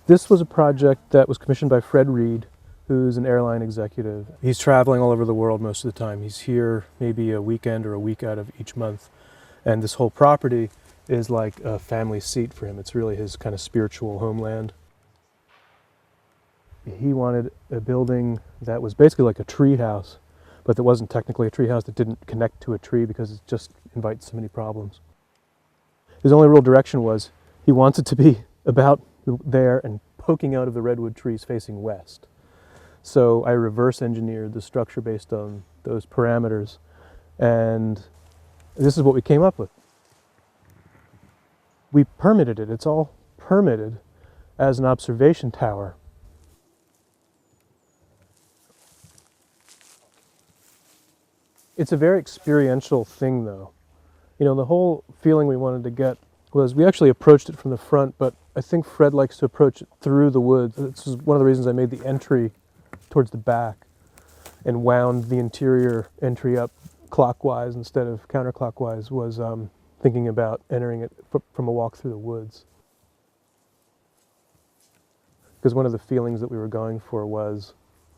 This was a project that was commissioned by Reid, who's an airline executive. He's traveling all over the world most of the time. He's here maybe a weekend or a week out of each month. And this whole property is like a family seat for him. It's really his kind of spiritual homeland. He wanted a building that was basically like a treehouse, but that wasn't technically a treehouse, that didn't connect to a tree because it just invites so many problems. His only real direction was he wants it to be about there and poking out of the redwood trees facing west. So I reverse engineered the structure based on those parameters, and this is what we came up with. We permitted it. It's all permitted as an observation tower. It's a very experiential thing, though. You know, the whole feeling we wanted to get was we actually approached it from the front, but I think Fred likes to approach it through the woods. This is one of the reasons I made the entry towards the back and wound the interior entry up clockwise instead of counterclockwise, was thinking about entering it from a walk through the woods. Because one of the feelings that we were going for was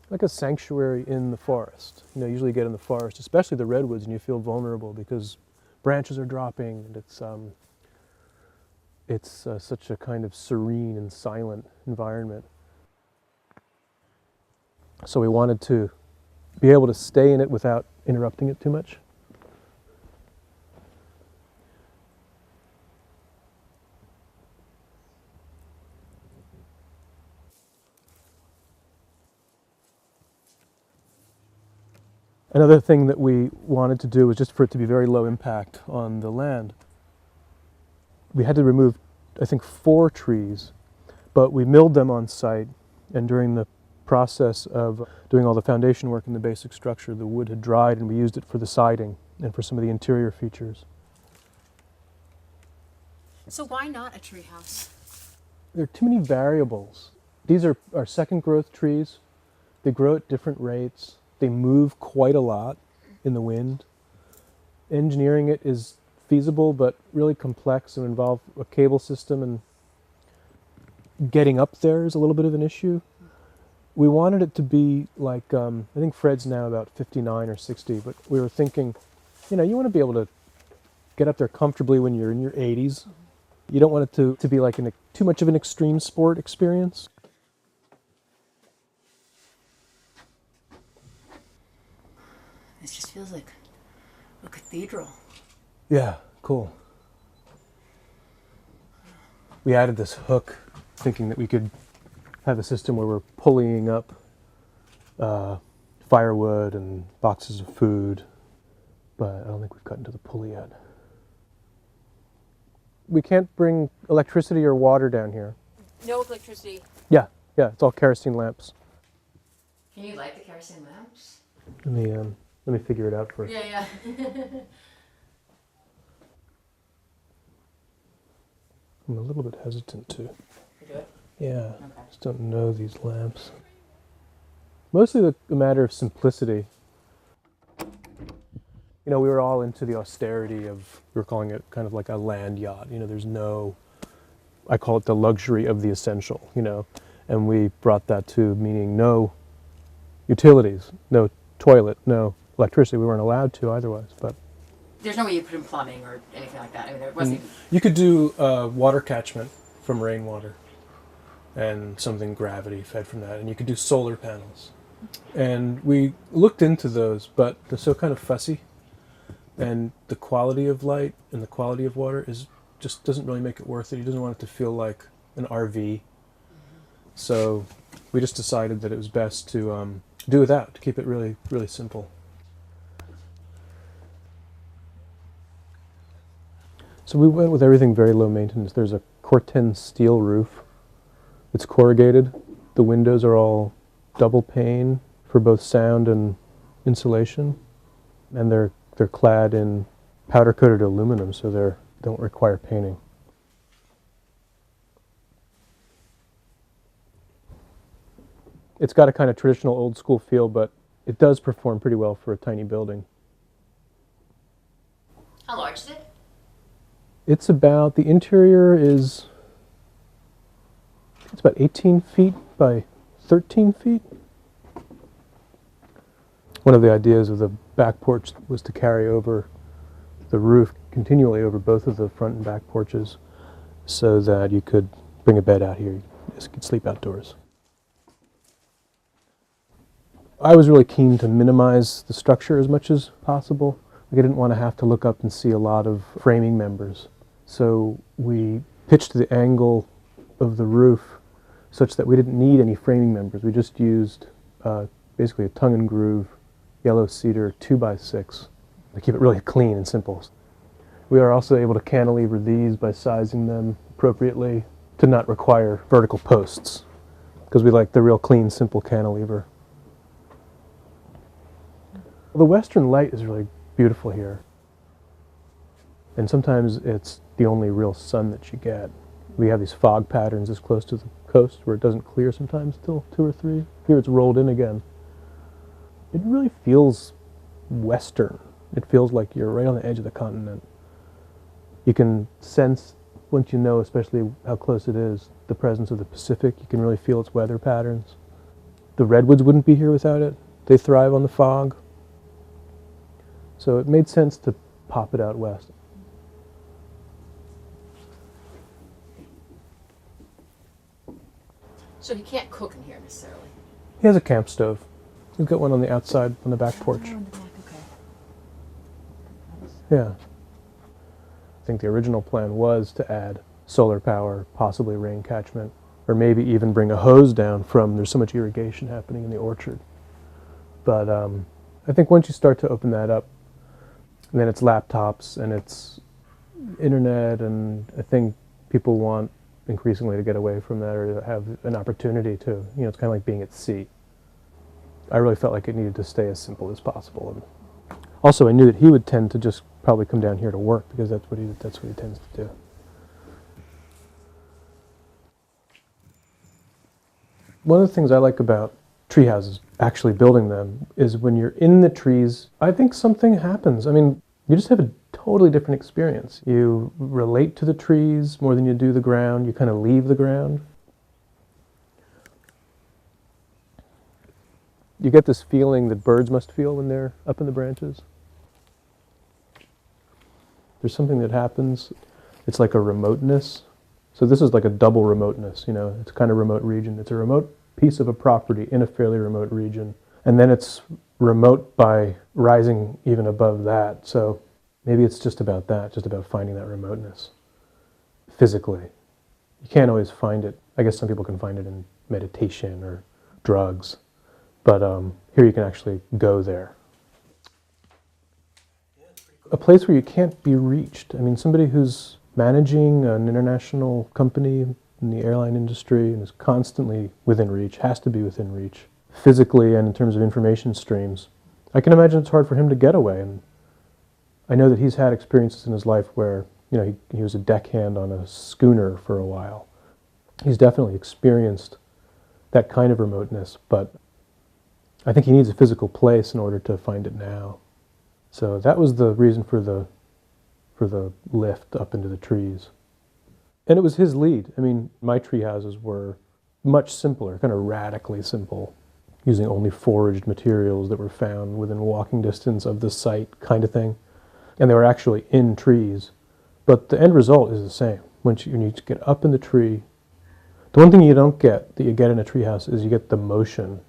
like a sanctuary in the forest. You know, usually you get in the forest, especially the redwoods, and you feel vulnerable because branches are dropping, and it's such a kind of serene and silent environment. So we wanted to be able to stay in it without interrupting it too much. Another thing that we wanted to do was just for it to be very low impact on the land. We had to remove, I think, 4 trees, but we milled them on site, and during the process of doing all the foundation work in the basic structure, the wood had dried, and we used it for the siding and for some of the interior features. So why not a treehouse? There are too many variables. These are our second growth trees. They grow at different rates. They move quite a lot in the wind. Engineering it is feasible, but really complex and involve a cable system, and getting up there is a little bit of an issue. We wanted it to be like, I think Fred's now about 59 or 60, but we were thinking, you know, you want to be able to get up there comfortably when you're in your 80s. You don't want it to be like too much of an extreme sport experience. This just feels like a cathedral. Yeah, cool. We added this hook thinking that we could have a system where we're pulleying up firewood and boxes of food, but I don't think we've gotten to the pulley yet. We can't bring electricity or water down here. No electricity. Yeah, it's all kerosene lamps. Can you light the kerosene lamps? Let me figure it out first. Yeah. I'm a little bit hesitant to. You do it? Yeah, Okay. just don't know these lamps. Mostly a matter of simplicity. You know, we were all into the austerity of, we were calling it kind of like a land yacht. You know, there's no, I call it the luxury of the essential, you know, and we brought that to meaning no utilities, no toilet, no electricity. We weren't allowed to otherwise, but. There's no way you put in plumbing or anything like that. I mean, there wasn't even... You could do water catchment from rainwater and something gravity fed from that, and you could do solar panels. And we looked into those, but they're so kind of fussy, and the quality of light and the quality of water just doesn't really make it worth it. He doesn't want it to feel like an RV. So we just decided that it was best to do without, to keep it really, really simple. So we went with everything very low maintenance. There's a Corten steel roof. It's corrugated. The windows are all double pane for both sound and insulation. And they're clad in powder-coated aluminum, so they don't require painting. It's got a kind of traditional old school feel, but it does perform pretty well for a tiny building. How large is it? It's about, the interior is It's about 18 feet by 13 feet. One of the ideas of the back porch was to carry over the roof continually over both of the front and back porches so that you could bring a bed out here. You just could sleep outdoors. I was really keen to minimize the structure as much as possible. I didn't want to have to look up and see a lot of framing members. So we pitched the angle of the roof such that we didn't need any framing members. We just used basically a tongue and groove yellow cedar 2x6 to keep it really clean and simple. We are also able to cantilever these by sizing them appropriately to not require vertical posts, because we like the real clean, simple cantilever. The western light is really beautiful here, and sometimes it's the only real sun that you get. We have these fog patterns this close to the coast where it doesn't clear sometimes till 2 or 3. Here it's rolled in again. It really feels western. It feels like you're right on the edge of the continent. You can sense, once you know especially how close it is, the presence of the Pacific. You can really feel its weather patterns. The redwoods wouldn't be here without it. They thrive on the fog. So it made sense to pop it out west. So he can't cook in here necessarily. He has a camp stove. He's got one on the outside, on the back porch. Oh, in the back, okay. Yeah. I think the original plan was to add solar power, possibly rain catchment, or maybe even bring a hose down from, there's so much irrigation happening in the orchard. But I think once you start to open that up, and then it's laptops and it's internet, and I think people want increasingly to get away from that or to have an opportunity to, it's kind of like being at sea. I really felt like it needed to stay as simple as possible. And also, I knew that he would tend to just probably come down here to work because that's what he tends to do. One of the things I like about tree houses, actually building them, is when you're in the trees, I think something happens. I mean, you just have a totally different experience. You relate to the trees more than you do the ground. You kind of leave the ground. You get this feeling that birds must feel when they're up in the branches. There's something that happens. It's like a remoteness. So this is like a double remoteness, it's kind of remote region. It's a remote piece of a property in a fairly remote region. And then it's remote by rising even above that. So maybe it's just about that, just about finding that remoteness physically. You can't always find it. I guess some people can find it in meditation or drugs. But here you can actually go there. A place where you can't be reached. I mean, somebody who's managing an international company in the airline industry and is constantly within reach, has to be within reach, physically and in terms of information streams. I can imagine it's hard for him to get away. And I know that he's had experiences in his life where, he was a deckhand on a schooner for a while. He's definitely experienced that kind of remoteness, but I think he needs a physical place in order to find it now. So that was the reason for the lift up into the trees. And it was his lead. I mean, my tree houses were much simpler, kind of radically simple, using only foraged materials that were found within walking distance of the site kind of thing. And they were actually in trees. But the end result is the same. When you get up in the tree, the one thing you don't get that you get in a tree house is you get the motion.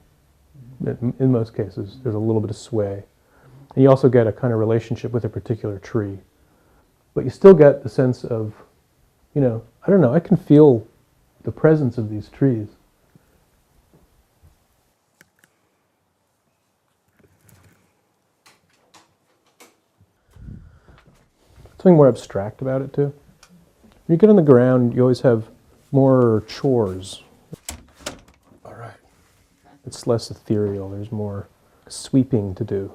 In most cases, there's a little bit of sway. And you also get a kind of relationship with a particular tree. But you still get the sense of, I don't know, I can feel the presence of these trees. Something more abstract about it, too. When you get on the ground, you always have more chores. All right. It's less ethereal. There's more sweeping to do.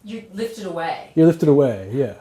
You're lifted away. You're lifted away, yeah.